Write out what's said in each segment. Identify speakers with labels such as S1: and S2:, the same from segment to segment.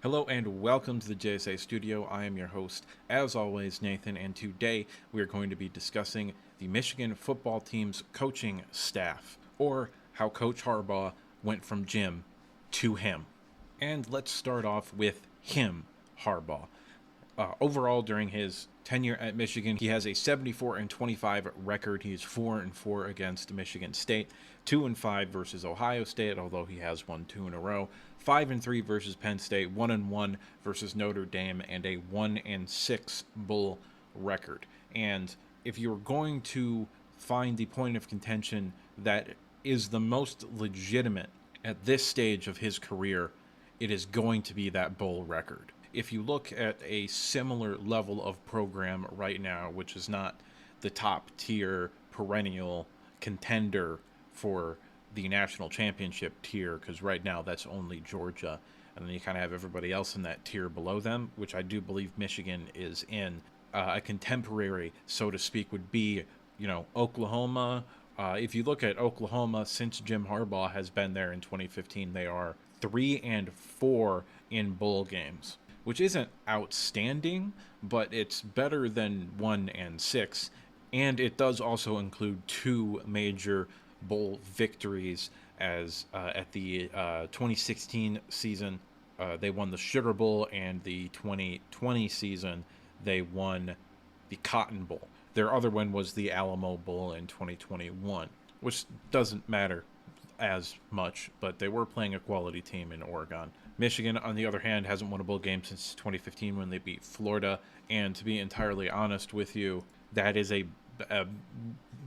S1: Hello and welcome to the JSA studio. I am your host, as always, Nathan, and today we are going to be discussing the Michigan football team's coaching staff, or how Coach Harbaugh went from Jim to him. And let's start off with him, Harbaugh. Overall, during his tenure at Michigan, he has a 74-25 record. He is 4-4 against Michigan State, 2-5 versus Ohio State, although he has won two in a row, 5-3 versus Penn State, 1-1 versus Notre Dame, and a 1-6 bowl record. And if you're going to find the point of contention that is the most legitimate at this stage of his career, it is going to be that bowl record. If you look at a similar level of program right now, which is not the top tier perennial contender for the national championship tier, because right now that's only Georgia, and then you kind of have everybody else in that tier below them, which I do believe Michigan is in. A contemporary, so to speak, would be, Oklahoma. If you look at Oklahoma, since Jim Harbaugh has been there in 2015, they are 3-4 in bowl games, which isn't outstanding, but it's better than 1-6. And it does also include two major bowl victories, as at the 2016 season, they won the Sugar Bowl, and the 2020 season, they won the Cotton Bowl. Their other one was the Alamo Bowl in 2021, which doesn't matter as much, but they were playing a quality team in Oregon. Michigan, on the other hand, hasn't won a bowl game since 2015 when they beat Florida, and to be entirely honest with you, that is a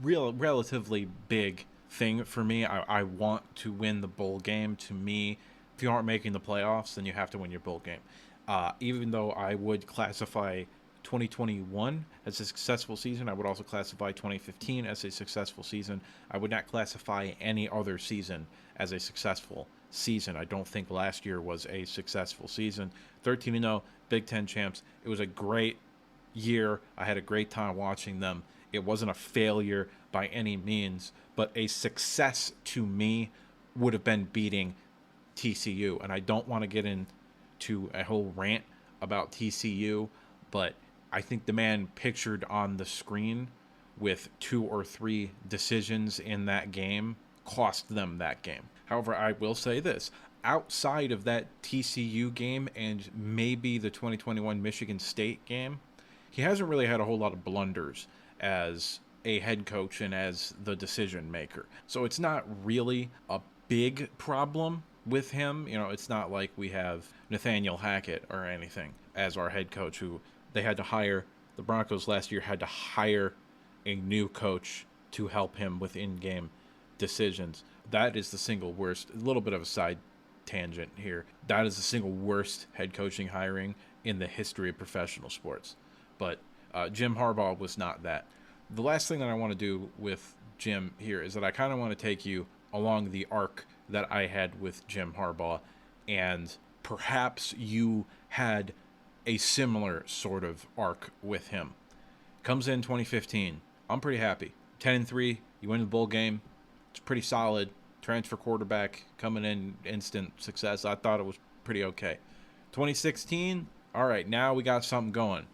S1: relatively big thing for me. I want to win the bowl game. To me, if you aren't making the playoffs, then you have to win your bowl game. Even though I would classify 2021 as a successful season, I would also classify 2015 as a successful season. I would not classify any other season as a successful season. I don't think last year was a successful season. 13-0, Big Ten champs. It was a great year. I had a great time watching them. It wasn't a failure by any means, but a success to me would have been beating TCU. And I don't want to get into a whole rant about TCU, but I think the man pictured on the screen with 2 or 3 decisions in that game cost them that game. However, I will say this. Outside of that TCU game and maybe the 2021 Michigan State game, he hasn't really had a whole lot of blunders as a head coach and as the decision maker. So it's not really a big problem with him. It's not like we have Nathaniel Hackett or anything as our head coach, who they had to hire. The Broncos last year had to hire a new coach to help him with in-game decisions. That is the single worst. A little bit of a side tangent here. That is the single worst head coaching hiring in the history of professional sports. But Jim Harbaugh was not that. The last thing that I want to do with Jim here is that I kind of want to take you along the arc that I had with Jim Harbaugh, and perhaps you had a similar sort of arc with him. Comes in 2015. I'm pretty happy. 10-3. You win the bowl game. It's pretty solid. Transfer quarterback coming in, instant success. I thought it was pretty okay. 2016. All right, now we got something going.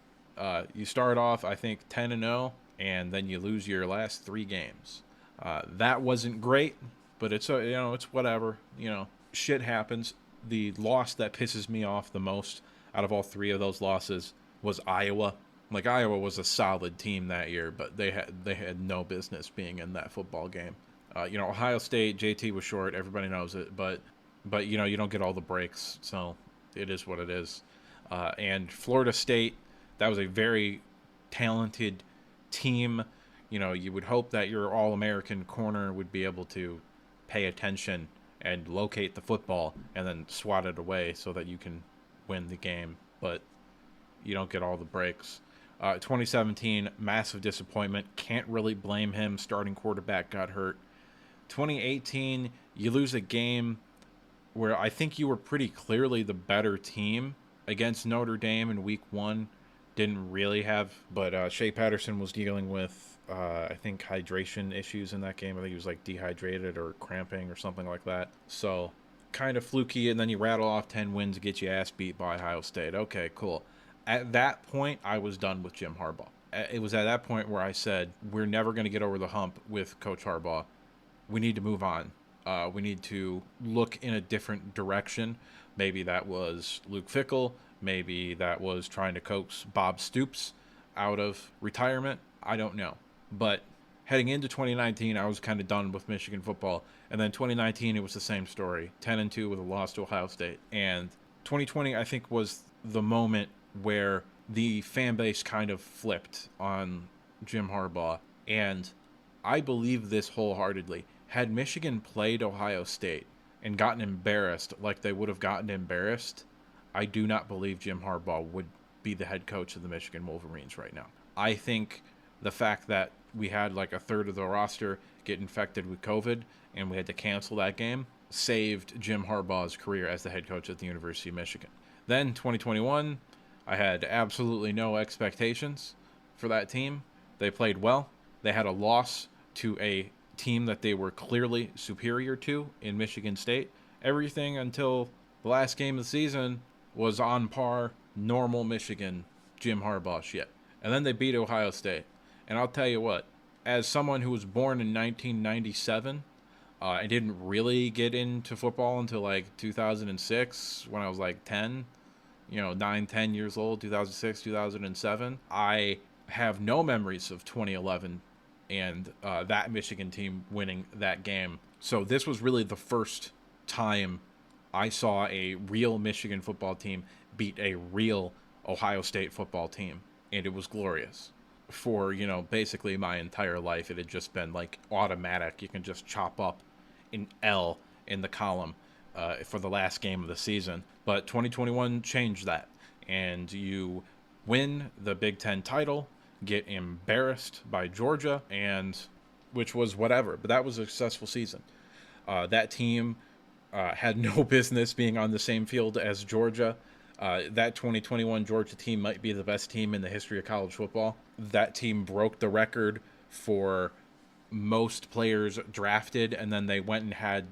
S1: You start off, I think, 10-0, and then you lose your last 3 games. That wasn't great, but it's whatever. Shit happens. The loss that pisses me off the most out of all 3 of those losses was Iowa. Like, Iowa was a solid team that year, but they had no business being in that football game. Ohio State, JT was short. Everybody knows it, but you don't get all the breaks, so it is what it is. And Florida State, that was a very talented team. You would hope that your All-American corner would be able to pay attention and locate the football and then swat it away so that you can win the game, but you don't get all the breaks. 2017, massive disappointment. Can't really blame him. Starting quarterback got hurt. 2018, you lose a game where I think you were pretty clearly the better team against Notre Dame in week 1. Didn't really have, but Shea Patterson was dealing with, I think, hydration issues in that game. I think he was like dehydrated or cramping or something like that. So kind of fluky, and then you rattle off 10 wins, get your ass beat by Ohio State. Okay, cool. At that point, I was done with Jim Harbaugh. It was at that point where I said, we're never going to get over the hump with Coach Harbaugh. We need to move on. We need to look in a different direction. Maybe that was Luke Fickell. Maybe that was trying to coax Bob Stoops out of retirement. I don't know. But heading into 2019, I was kind of done with Michigan football. And then 2019, it was the same story. 10-2 with a loss to Ohio State. And 2020, I think, was the moment where the fan base kind of flipped on Jim Harbaugh. And I believe this wholeheartedly. Had Michigan played Ohio State and gotten embarrassed like they would have gotten embarrassed, I do not believe Jim Harbaugh would be the head coach of the Michigan Wolverines right now. I think the fact that we had like a third of the roster get infected with COVID and we had to cancel that game saved Jim Harbaugh's career as the head coach at the University of Michigan. Then 2021, I had absolutely no expectations for that team. They played well. They had a loss to a team that they were clearly superior to in Michigan State. Everything until the last game of the season was on par, normal Michigan Jim Harbaugh shit. And then they beat Ohio State. And I'll tell you what, as someone who was born in 1997 and didn't really get into football until like 2006 when I was like 10, 9, 10 years old, 2006, 2007, I have no memories of 2011 and that Michigan team winning that game. So this was really the first time I saw a real Michigan football team beat a real Ohio State football team, and it was glorious. For, basically my entire life, it had just been like automatic. You can just chop up an L in the column for the last game of the season. But 2021 changed that, and you win the Big Ten title, get embarrassed by Georgia, and which was whatever, but that was a successful season. That team had no business being on the same field as Georgia. That 2021 Georgia team might be the best team in the history of college football. That team broke the record for most players drafted, and then they went and had,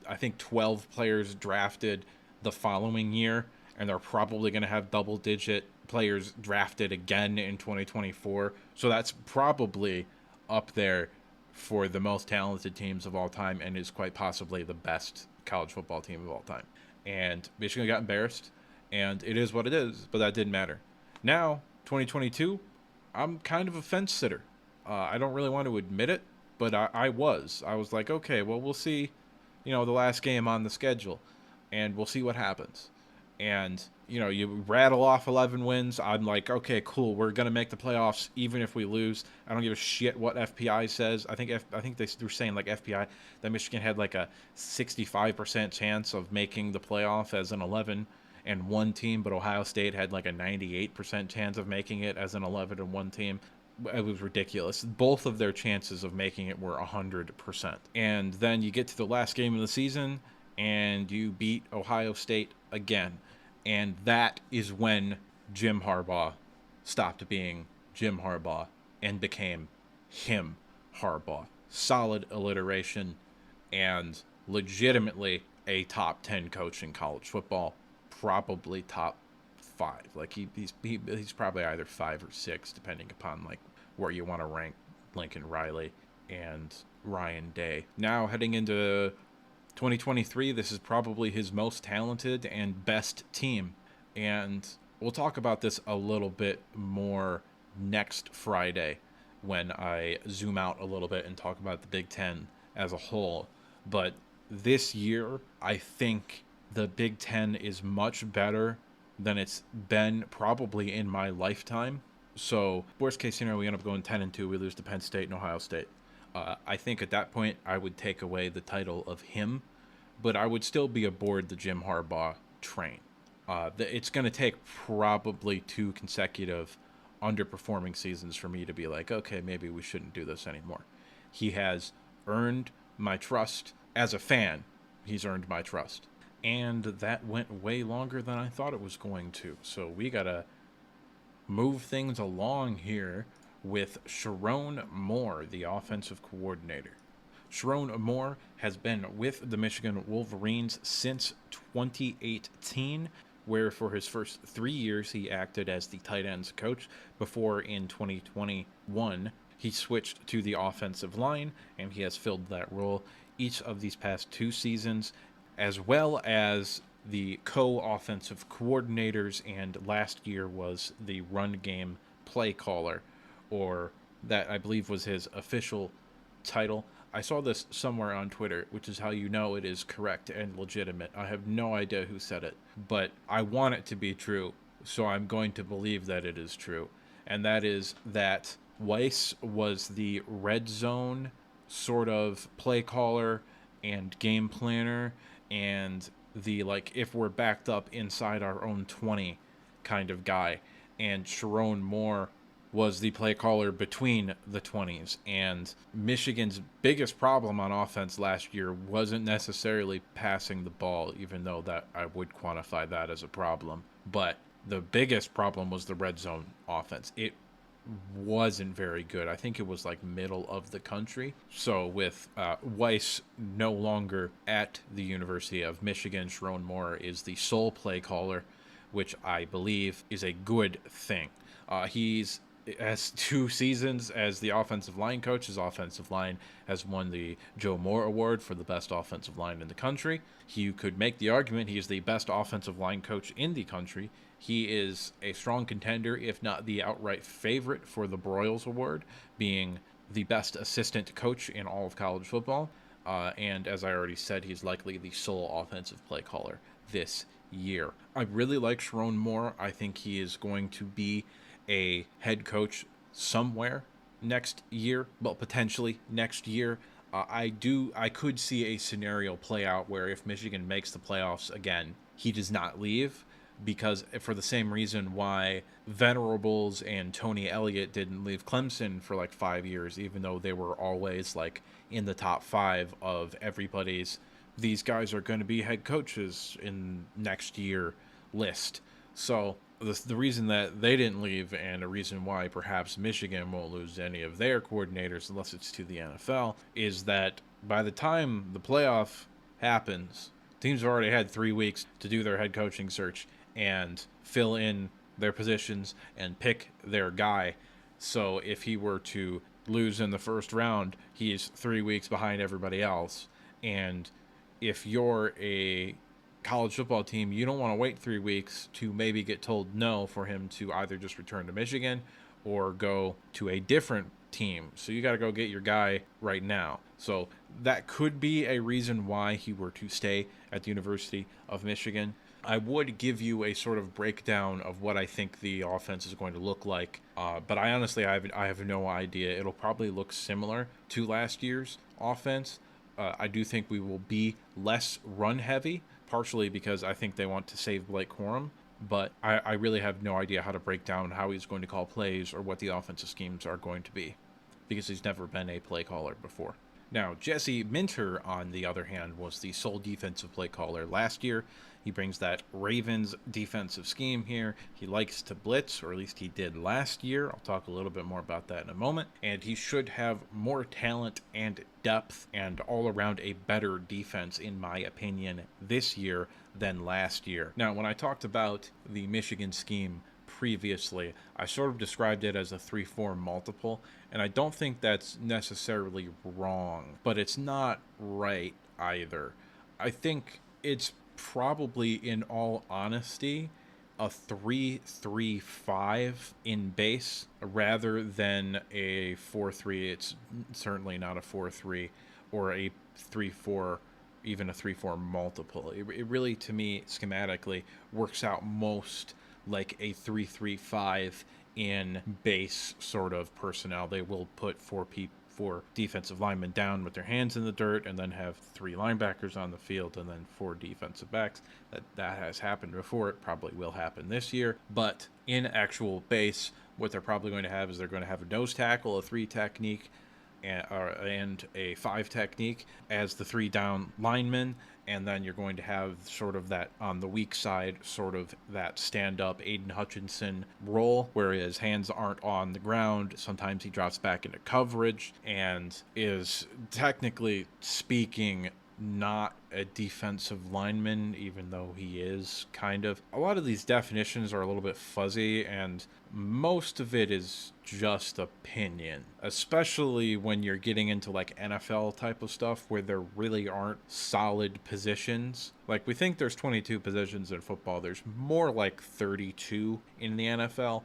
S1: I think, 12 players drafted the following year, and they're probably going to have double-digit players drafted again in 2024. So that's probably up there for the most talented teams of all time, and is quite possibly the best college football team of all time. And Michigan got embarrassed, and it is what it is, but that didn't matter. Now, 2022, I'm kind of a fence sitter. I don't really want to admit it, but I was. I was like, okay, well, we'll see, the last game on the schedule, and we'll see what happens. And, you rattle off 11 wins. I'm like, okay, cool. We're going to make the playoffs even if we lose. I don't give a shit what FPI says. I think they were saying, like, FPI, that Michigan had, like, a 65% chance of making the playoff as an 11-1 team, but Ohio State had, like, a 98% chance of making it as an 11-1 team. It was ridiculous. Both of their chances of making it were 100%. And then you get to the last game of the season, and you beat Ohio State again. And that is when Jim Harbaugh stopped being Jim Harbaugh and became him, Harbaugh. Solid alliteration and legitimately a top 10 coach in college football, probably top 5. Like he's probably either 5 or 6, depending upon like where you want to rank Lincoln Riley and Ryan Day. Now heading into 2023, this is probably his most talented and best team. And we'll talk about this a little bit more next Friday when I zoom out a little bit and talk about the Big Ten as a whole. But this year, I think the Big Ten is much better than it's been probably in my lifetime. So, worst case scenario, we end up going 10-2. We lose to Penn State and Ohio State. I think at that point, I would take away the title of him, but I would still be aboard the Jim Harbaugh train. It's going to take probably 2 consecutive underperforming seasons for me to be like, okay, maybe we shouldn't do this anymore. He has earned my trust as a fan. He's earned my trust. And that went way longer than I thought it was going to. So we got to move things along here with Sharon Moore, the offensive coordinator. Sharon Moore has been with the Michigan Wolverines since 2018, where for his first 3 years he acted as the tight ends coach before in 2021 he switched to the offensive line and he has filled that role each of these past 2 seasons, as well as the co-offensive coordinators, and last year was the run game play caller, or that I believe was his official title. I saw this somewhere on Twitter, which is how you know it is correct and legitimate. I have no idea who said it, but I want it to be true, so I'm going to believe that it is true. And that is that Weiss was the red zone sort of play caller and game planner, and the, like, if we're backed up inside our own 20 kind of guy. And Sharon Moore was the play caller between the 20s. And Michigan's biggest problem on offense last year wasn't necessarily passing the ball, even though that I would quantify that as a problem. But the biggest problem was the red zone offense. It wasn't very good. I think it was like middle of the country. So with Weiss no longer at the University of Michigan, Sharon Moore is the sole play caller, which I believe is a good thing. He's has 2 seasons as the offensive line coach. His offensive line has won the Joe Moore Award for the best offensive line in the country. You could make the argument he is the best offensive line coach in the country. He is a strong contender, if not the outright favorite, for the Broyles Award, being the best assistant coach in all of college football. And as I already said, he's likely the sole offensive play caller this year. I really like Sharon Moore. I think he is going to be a head coach somewhere next year, well, potentially next year. I could see a scenario play out where if Michigan makes the playoffs again, he does not leave, because for the same reason why Venerables and Tony Elliott didn't leave Clemson for like 5 years, even though they were always like in the top 5 of everybody's "these guys are going to be head coaches in next year" list. So the reason that they didn't leave, and a reason why perhaps Michigan won't lose any of their coordinators unless it's to the NFL, is that by the time the playoff happens, teams have already had 3 weeks to do their head coaching search and fill in their positions and pick their guy. So if he were to lose in the first round, he is 3 weeks behind everybody else. And if you're a college football team, you don't want to wait 3 weeks to maybe get told no for him to either just return to Michigan or go to a different team. So you got to go get your guy right now. So that could be a reason why he were to stay at the University of Michigan. I would give you a sort of breakdown of what I think the offense is going to look like, but I honestly I have no idea. It'll probably look similar to last year's offense. I do think we will be less run heavy, partially because I think they want to save Blake Corum, but I really have no idea how to break down how he's going to call plays or what the offensive schemes are going to be, because he's never been a play caller before. Now, Jesse Minter, on the other hand, was the sole defensive play caller last year. He brings that Ravens defensive scheme here. He likes to blitz, or at least he did last year. I'll talk a little bit more about that in a moment. And he should have more talent and depth and all around a better defense, in my opinion, this year than last year. Now, when I talked about the Michigan scheme previously, I sort of described it as a 3-4 multiple, and I don't think that's necessarily wrong, but it's not right either. I think it's probably, in all honesty, a 3-3-5 in base rather than a 4-3. It's certainly not a 4-3 or a 3-4, even a 3-4 multiple. It really, to me, schematically, works out most like a 3-3-5 in base sort of personnel. They will put 4 defensive linemen down with their hands in the dirt, and then have 3 linebackers on the field, and then 4 defensive backs. That has happened before. It probably will happen this year. But in actual base, what they're probably going to have is they're going to have a nose tackle, a 3 technique, and a 5 technique as the 3 down linemen, and then you're going to have sort of that on the weak side, sort of that stand up Aiden Hutchinson role where his hands aren't on the ground. Sometimes he drops back into coverage and is, technically speaking, not a defensive lineman, even though he is kind of. A lot of these definitions are a little bit fuzzy, and most of it is just opinion, especially when you're getting into like NFL type of stuff where there really aren't solid positions. Like, we think there's 22 positions in football, there's more like 32 in the NFL.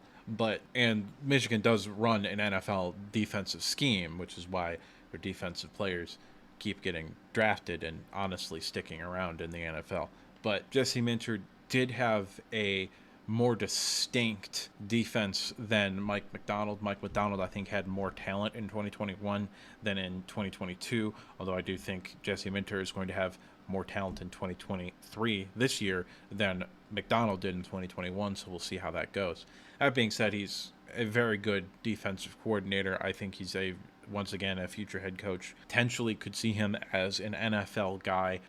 S1: And Michigan does run an NFL defensive scheme, which is why their defensive players keep getting drafted and honestly sticking around in the NFL. But Jesse Minter did have a more distinct defense than Mike Macdonald. Mike Macdonald, I think, had more talent in 2021 than in 2022, although I do think Jesse Minter is going to have more talent in 2023 this year than Macdonald did in 2021, so we'll see how that goes. That being said, he's a very good defensive coordinator. I think he's once again, a future head coach. Potentially could see him as an NFL guy.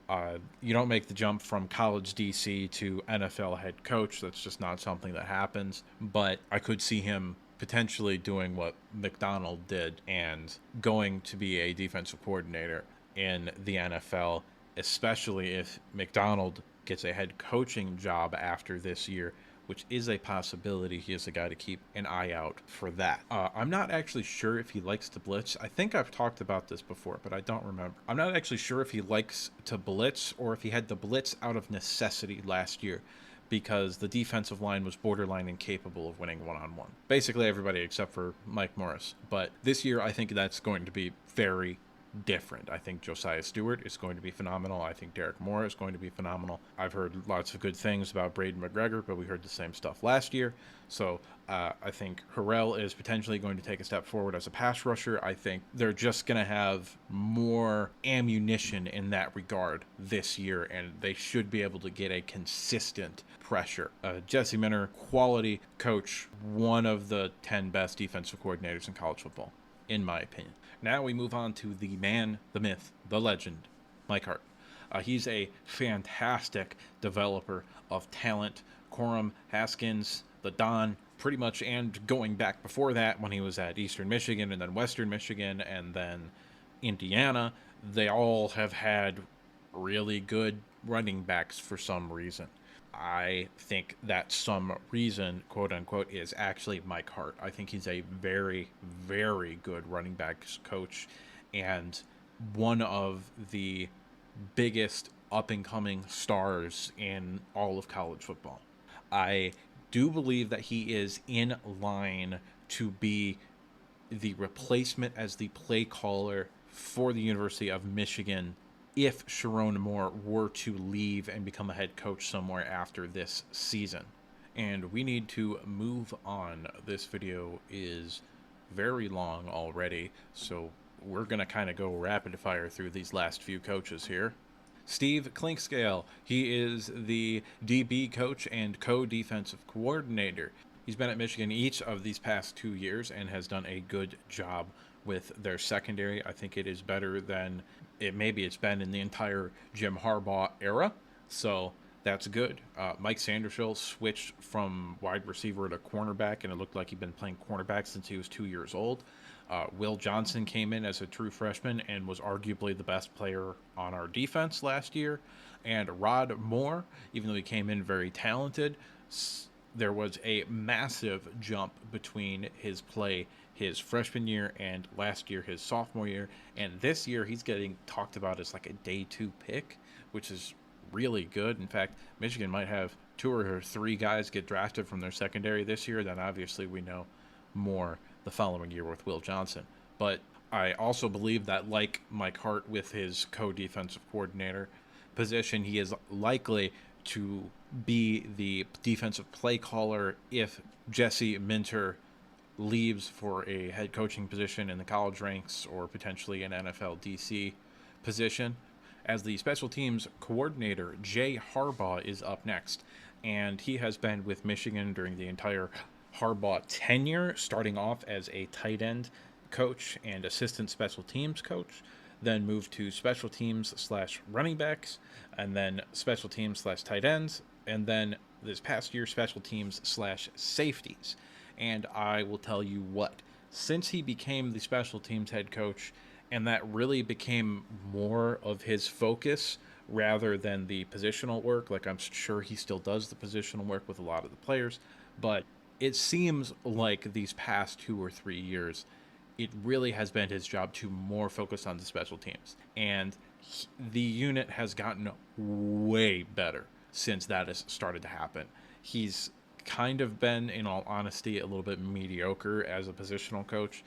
S1: You don't make the jump from college DC to NFL head coach. That's just not something that happens. But I could see him potentially doing what Macdonald did and going to be a defensive coordinator in the NFL, especially if Macdonald gets a head coaching job after this year, which is a possibility. He is a guy to keep an eye out for that. I'm not actually sure if he likes to blitz. I think I've talked about this before, but I don't remember. I'm not actually sure if he likes to blitz or if he had to blitz out of necessity last year because the defensive line was borderline incapable of winning one-on-one. Basically everybody except for Mike Morris. But this year, I think that's going to be very different. I think Josiah Stewart is going to be phenomenal. I think Derek Moore is going to be phenomenal. I've heard lots of good things about Braden McGregor, but we heard the same stuff last year. So I think Harrell is potentially going to take a step forward as a pass rusher. I think they're just going to have more ammunition in that regard this year, and they should be able to get a consistent pressure. Jesse Minter, quality coach, one of the 10 best defensive coordinators in college football, in my opinion. Now we move on to the man, the myth, the legend, Mike Hart. He's a fantastic developer of talent. Corum, Haskins, the Don, pretty much, and going back before that when he was at Eastern Michigan and then Western Michigan and then Indiana, they all have had really good running backs for some reason. I think that some reason, quote unquote, is actually Mike Hart. I think he's a very, very good running backs coach and one of the biggest up and coming stars in all of college football. I do believe that he is in line to be the replacement as the play caller for the University of Michigan if Sharon Moore were to leave and become a head coach somewhere after this season. And we need to move on. This video is very long already, so we're going to kind of go rapid fire through these last few coaches here. Steve Clinkscale, he is the DB coach and co-defensive coordinator. He's been at Michigan each of these past 2 years and has done a good job with their secondary. I think it is better than it's been in the entire Jim Harbaugh era, so that's good. Mike Sandershill switched from wide receiver to cornerback, and it looked like he'd been playing cornerback since he was 2 years old. Will Johnson came in as a true freshman and was arguably the best player on our defense last year. And Rod Moore, even though he came in very talented, there was a massive jump between his play his freshman year and last year his sophomore year, and this year he's getting talked about as like a day 2 pick, which is really good. In fact, Michigan might have 2 or 3 guys get drafted from their secondary this year. Then obviously we know more the following year with Will Johnson. But I also believe that, like Mike Hart with his co-defensive coordinator position, he is likely to be the defensive play caller if Jesse Minter leaves for a head coaching position in the college ranks or potentially an NFL DC position. As the special teams coordinator, Jay Harbaugh is up next, and he has been with Michigan during the entire Harbaugh tenure, starting off as a tight end coach and assistant special teams coach, then moved to special teams slash running backs, and then special teams slash tight ends, and then this past year, special teams slash safeties. And I will tell you what, since he became the special teams head coach, and that really became more of his focus rather than the positional work. Like, I'm sure he still does the positional work with a lot of the players, but it seems like these past 2 or 3 years, it really has been his job to more focus on the special teams. And the unit has gotten way better since that has started to happen. He's kind of been, in all honesty, a little bit mediocre as a positional coach.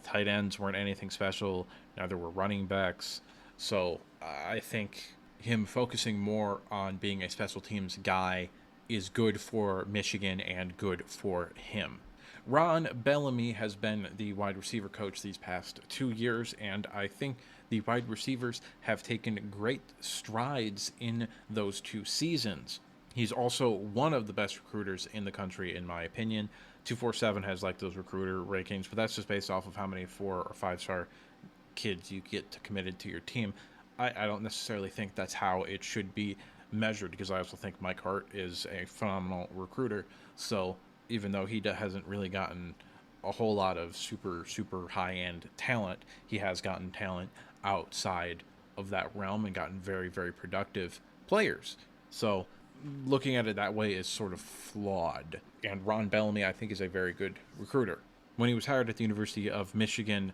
S1: Tight ends weren't anything special, neither were running backs. So I think him focusing more on being a special teams guy is good for Michigan and good for him. Ron Bellamy has been the wide receiver coach these past 2 years, and I think the wide receivers have taken great strides in those 2 seasons. He's also one of the best recruiters in the country, in my opinion. 247 has like those recruiter rankings, but that's just based off of how many 4 or 5-star kids you get committed to your team. I don't necessarily think that's how it should be measured, because I also think Mike Hart is a phenomenal recruiter. So even though he hasn't really gotten a whole lot of super high end talent, he has gotten talent outside of that realm and gotten very, very productive players. So looking at it that way is sort of flawed. And Ron Bellamy, I think, is a very good recruiter. When he was hired at the University of Michigan,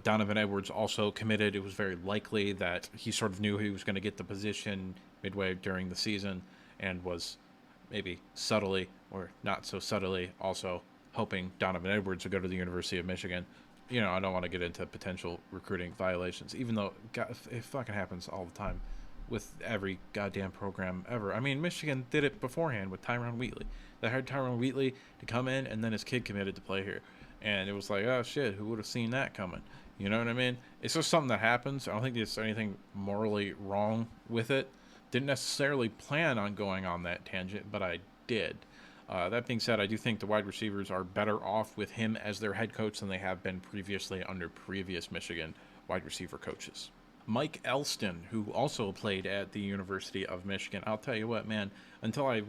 S1: Donovan Edwards also committed. It was very likely that he sort of knew he was going to get the position midway during the season, and was maybe subtly or not so subtly also hoping Donovan Edwards would go to the University of Michigan. I don't want to get into potential recruiting violations, even though it fucking happens all the time with every goddamn program ever. I mean, Michigan did it beforehand with Tyrone Wheatley. They hired Tyrone Wheatley to come in, and then his kid committed to play here. And it was like, oh shit, who would have seen that coming? You know what I mean? It's just something that happens. I don't think there's anything morally wrong with it. Didn't necessarily plan on going on that tangent, but I did. That being said, I do think the wide receivers are better off with him as their head coach than they have been previously under previous Michigan wide receiver coaches. Mike Elston, who also played at the University of Michigan. I'll tell you what, man, until I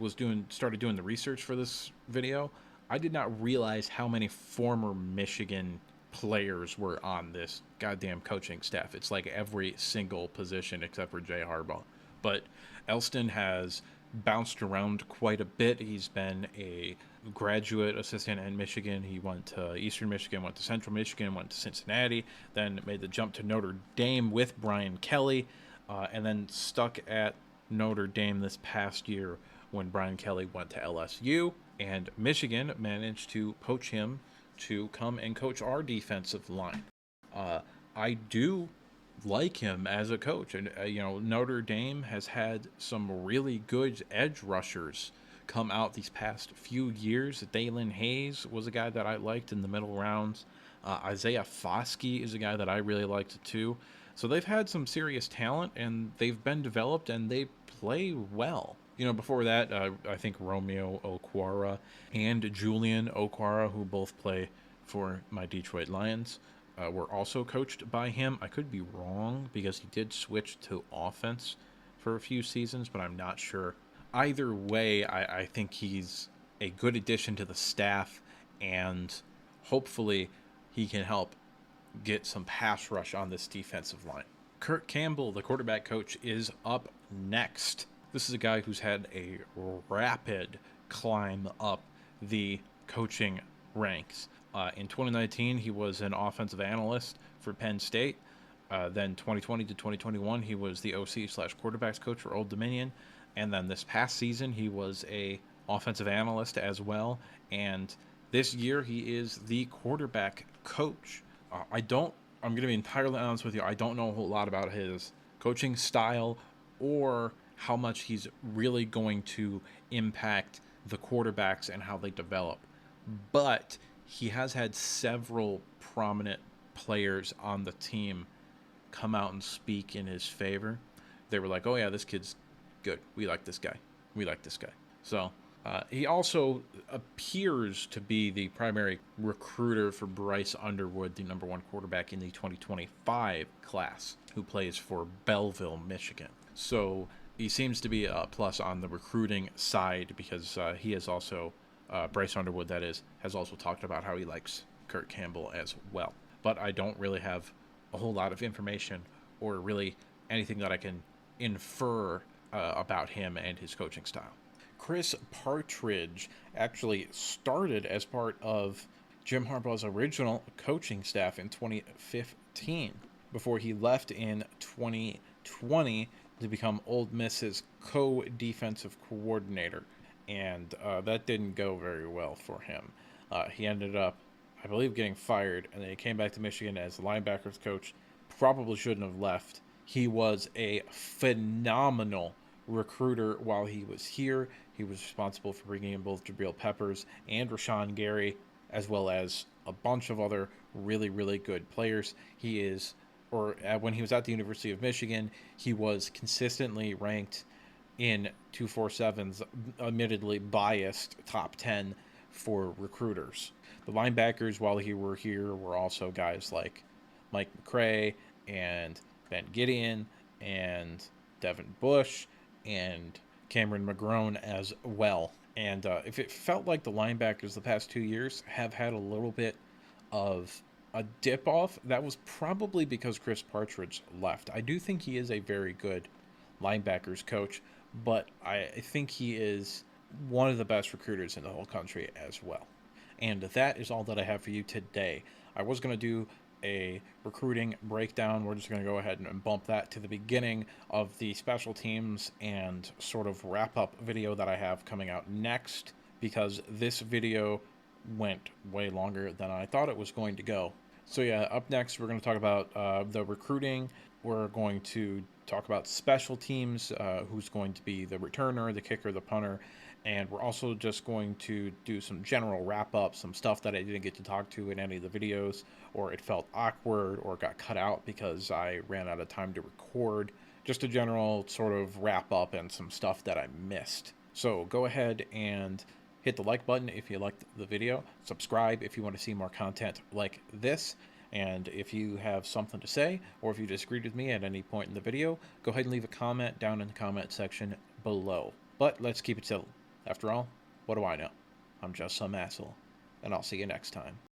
S1: started doing the research for this video, I did not realize how many former Michigan players were on this goddamn coaching staff. It's like every single position except for Jim Harbaugh. But Elston has bounced around quite a bit. He's been a graduate assistant in Michigan. He went to Eastern Michigan, went to Central Michigan, went to Cincinnati, then made the jump to Notre Dame with Brian Kelly, and then stuck at Notre Dame this past year when Brian Kelly went to LSU. And Michigan managed to poach him to come and coach our defensive line. I do like him as a coach. And, Notre Dame has had some really good edge rushers come out these past few years. Dalen Hayes was a guy that I liked in the middle rounds. Isaiah Foskey is a guy that I really liked too. So they've had some serious talent, and they've been developed, and they play well. Before that, I think Romeo Okwara and Julian Okwara, who both play for my Detroit Lions, were also coached by him. I could be wrong, because he did switch to offense for a few seasons, but I'm not sure. Either way, I think he's a good addition to the staff, and hopefully he can help get some pass rush on this defensive line. Kurt Campbell, the quarterback coach, is up next. This is a guy who's had a rapid climb up the coaching ranks. In 2019, he was an offensive analyst for Penn State. Then 2020 to 2021, he was the OC/quarterbacks coach for Old Dominion. And then this past season, he was a offensive analyst as well. And this year, he is the quarterback coach. I'm going to be entirely honest with you, I don't know a whole lot about his coaching style or how much he's really going to impact the quarterbacks and how they develop. But he has had several prominent players on the team come out and speak in his favor. They were like, oh yeah, this kid's good. We like this guy. So He also appears to be the primary recruiter for Bryce Underwood, the number one quarterback in the 2025 class, who plays for Belleville, Michigan. So he seems to be a plus on the recruiting side because he has also, Bryce Underwood, that is, has also talked about how he likes Kurt Campbell as well. But I don't really have a whole lot of information or really anything that I can infer about him and his coaching style. Chris Partridge actually started as part of Jim Harbaugh's original coaching staff in 2015 before he left in 2020 to become Ole Miss's co-defensive coordinator, and that didn't go very well for him. He ended up, I believe, getting fired, and then he came back to Michigan as the linebackers coach. Probably shouldn't have left. He was a phenomenal recruiter while he was here. He was responsible for bringing in both Jabril Peppers and Rashawn Gary, as well as a bunch of other really, really good players. He is, or when he was at the University of Michigan, he was consistently ranked in 247's admittedly biased top 10 for recruiters. The linebackers, while he were here, were also guys like Mike McCray and Ben Gideon and Devin Bush and Cameron McGrone as well. And if it felt like the linebackers the past 2 years have had a little bit of a dip off, that was probably because Chris Partridge left. I do think he is a very good linebackers coach, but I think he is one of the best recruiters in the whole country as well. And that is all that I have for you today. I was going to do a recruiting breakdown. We're just going to go ahead and bump that to the beginning of the special teams and sort of wrap up video that I have coming out next, because this video went way longer than I thought it was going to go. So yeah, up next we're going to talk about the recruiting. We're going to talk about special teams, who's going to be the returner, the kicker, the punter, and we're also just going to do some general wrap up, some stuff that I didn't get to talk to in any of the videos, or it felt awkward or got cut out because I ran out of time to record. Just a general sort of wrap up and some stuff that I missed. So go ahead and hit the like button if you liked the video, subscribe if you want to see more content like this, and if you have something to say or if you disagreed with me at any point in the video, go ahead and leave a comment down in the comment section below. But let's keep it civil. After all, what do I know? I'm just some asshole, and I'll see you next time.